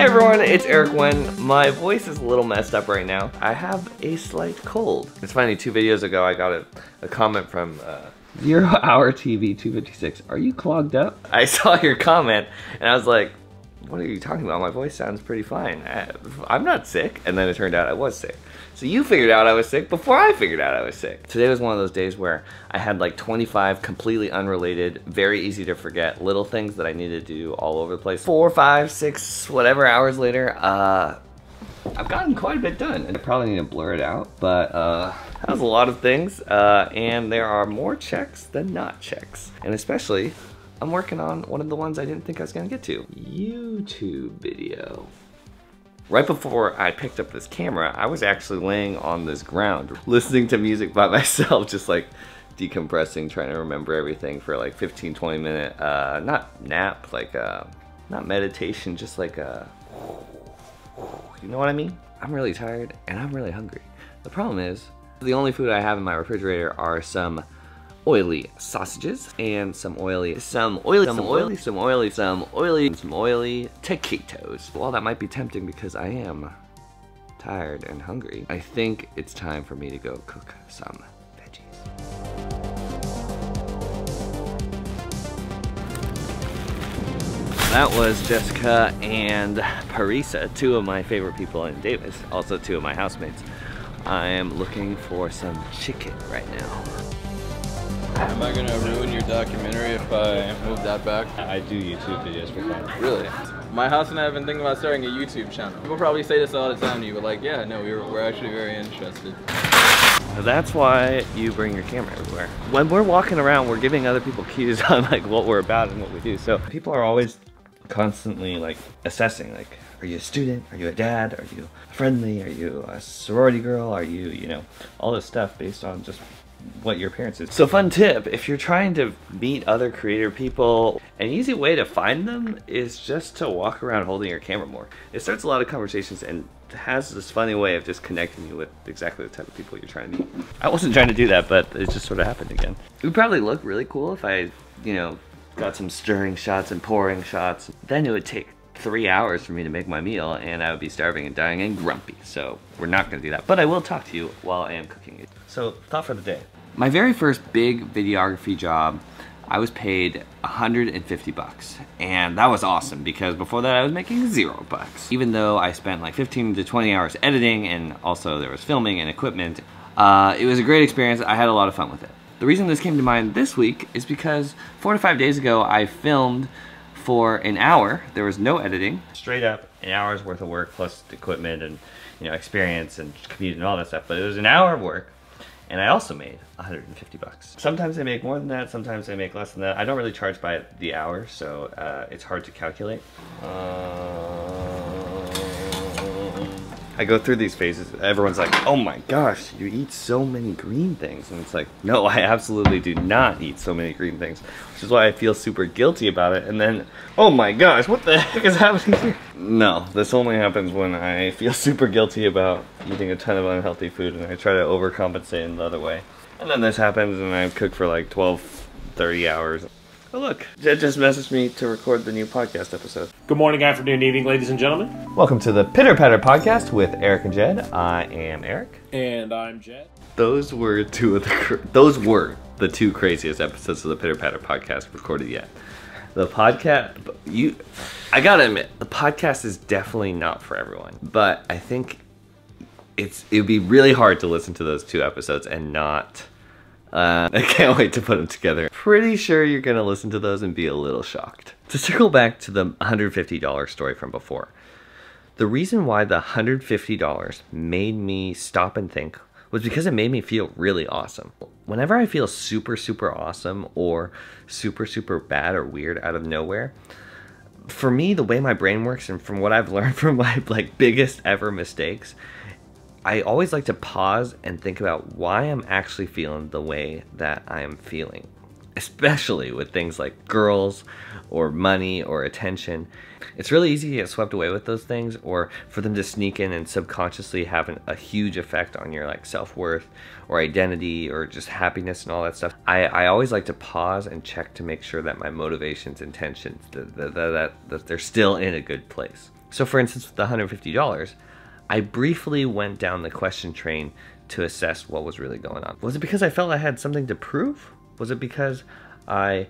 Hey everyone, it's ericwen. My voice is a little messed up right now. I have a slight cold. It's funny, 2 videos ago I got a comment from 0 Hour TV 256. Are you clogged up? I saw your comment and I was like, what are you talking about? My voice sounds pretty fine. I'm not sick. And then it turned out I was sick. So you figured out I was sick before I figured out I was sick. Today was one of those days where I had like 25 completely unrelated, very easy to forget little things that I needed to do all over the place. 4, 5, 6, whatever hours later, I've gotten quite a bit done. I probably need to blur it out, but that was a lot of things. And there are more checks than not checks. And especially, I'm working on one of the ones I didn't think I was gonna get to. YouTube video. Right before I picked up this camera, I was actually laying on this ground, listening to music by myself, just like decompressing, trying to remember everything for like 15, 20 minute, not nap, like not meditation, just like you know what I mean? I'm really tired and I'm really hungry. The problem is, the only food I have in my refrigerator are some oily sausages and some oily taquitos. While that might be tempting because I am tired and hungry, I think it's time for me to go cook some veggies. That was Jessica and Parisa, 2 of my favorite people in Davis, also 2 of my housemates. I am looking for some chicken right now. Am I gonna ruin your documentary if I move that back? I do YouTube videos for fun. Really? My house and I have been thinking about starting a YouTube channel. People probably say this all the time to you, but like, yeah, no, we're actually very interested. That's why you bring your camera everywhere. When we're walking around, we're giving other people cues on like what we're about and what we do. So people are always constantly like assessing, like, are you a student? Are you a dad? Are you friendly? Are you a sorority girl? Are you, you know, all this stuff based on just what your appearance is. So fun tip, if you're trying to meet other creator people, an easy way to find them is just to walk around holding your camera more. It starts a lot of conversations and has this funny way of just connecting you with exactly the type of people you're trying to meet. I wasn't trying to do that, but it just sort of happened again. It would probably look really cool if I, you know, got some stirring shots and pouring shots. Then it would take 3 hours for me to make my meal and I would be starving and dying and grumpy. So we're not gonna do that, but I will talk to you while I am cooking it. So thought for the day. My very first big videography job, I was paid 150 bucks. And that was awesome because before that I was making 0 bucks. Even though I spent like 15 to 20 hours editing and also there was filming and equipment, it was a great experience. I had a lot of fun with it. The reason this came to mind this week is because 4 to 5 days ago I filmed for an hour. There was no editing. Straight up an hour's worth of work plus equipment and, you know, experience and commute and all that stuff. But it was an hour of work and I also made 150 bucks. Sometimes I make more than that, sometimes I make less than that. I don't really charge by the hour, so it's hard to calculate. I go through these phases. Everyone's like, oh my gosh, you eat so many green things. And it's like, no, I absolutely do not eat so many green things, which is why I feel super guilty about it. And then, oh my gosh, what the heck is happening here? No, this only happens when I feel super guilty about eating a ton of unhealthy food and I try to overcompensate in the other way. And then this happens and I cook for like 12, 30 hours. Oh look, Jed just messaged me to record the new podcast episode. Good morning, afternoon, evening, ladies and gentlemen. Welcome to the Pitter Patter Podcast with Eric and Jed. I am Eric. And I'm Jed. Those were the 2 craziest episodes of the Pitter Patter Podcast recorded yet. The podcast, I gotta admit, the podcast is definitely not for everyone. But I think it'd be really hard to listen to those 2 episodes and not. I can't wait to put them together. Pretty sure you're gonna listen to those and be a little shocked. To circle back to the $150 story from before, the reason why the $150 made me stop and think was because it made me feel really awesome. Whenever I feel super, super awesome or super, super bad or weird out of nowhere, for me, the way my brain works and from what I've learned from my like biggest ever mistakes, I always like to pause and think about why I'm actually feeling the way that I am feeling, especially with things like girls or money or attention. It's really easy to get swept away with those things or for them to sneak in and subconsciously have a huge effect on your like self-worth or identity or just happiness and all that stuff. I always like to pause and check to make sure that my motivations, intentions, that they're still in a good place. So for instance, with the $150, I briefly went down the question train to assess what was really going on. Was it because I felt I had something to prove? Was it because I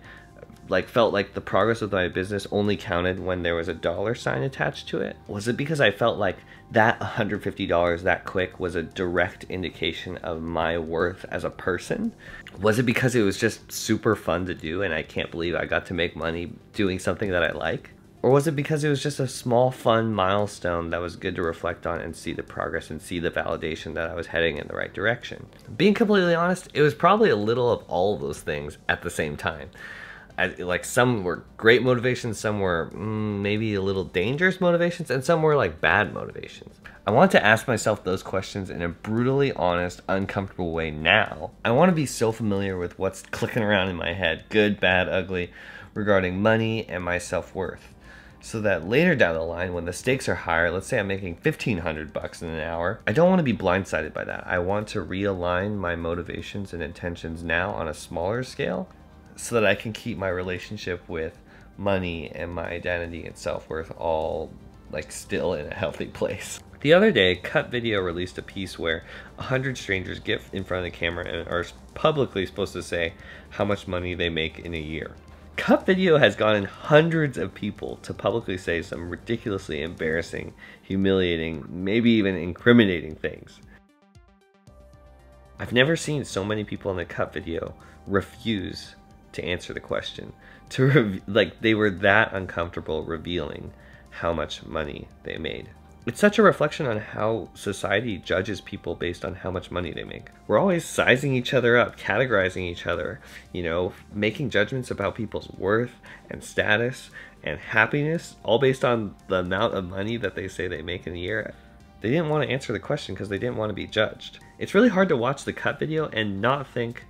felt like the progress of my business only counted when there was a dollar sign attached to it? Was it because I felt like that $150 that quick was a direct indication of my worth as a person? Was it because it was just super fun to do and I can't believe I got to make money doing something that I like? Or was it because it was just a small, fun milestone that was good to reflect on and see the progress and see the validation that I was heading in the right direction? Being completely honest, it was probably a little of all of those things at the same time. Like some were great motivations, some were maybe a little dangerous motivations, and some were like bad motivations. I want to ask myself those questions in a brutally honest, uncomfortable way now. I want to be so familiar with what's clicking around in my head, good, bad, ugly, regarding money and my self-worth. So that later down the line, when the stakes are higher, let's say I'm making $1,500 in an hour, I don't want to be blindsided by that. I want to realign my motivations and intentions now on a smaller scale so that I can keep my relationship with money and my identity and self-worth all like still in a healthy place. The other day, Cut Video released a piece where 100 strangers get in front of the camera and are publicly supposed to say how much money they make in a year. Cut Video has gotten hundreds of people to publicly say some ridiculously embarrassing, humiliating, maybe even incriminating things. I've never seen so many people in the Cut Video refuse to answer the question. They were that uncomfortable revealing how much money they made. It's such a reflection on how society judges people based on how much money they make. We're always sizing each other up, categorizing each other, you know, making judgments about people's worth and status and happiness, all based on the amount of money that they say they make in a year. They didn't want to answer the question because they didn't want to be judged. It's really hard to watch the Cut Video and not think,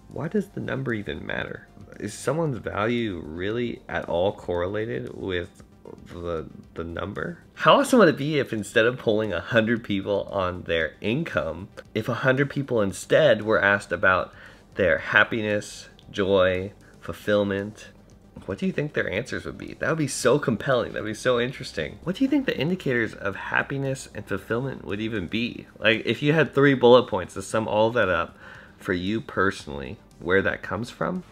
why does the number even matter? Is someone's value really at all correlated with the number? How awesome would it be if instead of polling 100 people on their income, if 100 people instead were asked about their happiness, joy, fulfillment? What do you think their answers would be? That would be so compelling. That would be so interesting. What do you think the indicators of happiness and fulfillment would even be? Like if you had 3 bullet points to sum all that up for you personally, where that comes from,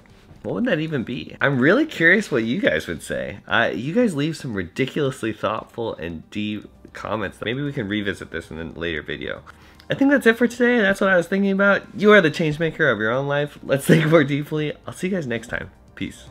what would that even be? I'm really curious what you guys would say. You guys leave some ridiculously thoughtful and deep comments. Maybe we can revisit this in a later video. I think that's it for today. That's what I was thinking about. You are the change maker of your own life. Let's think more deeply. I'll see you guys next time. Peace.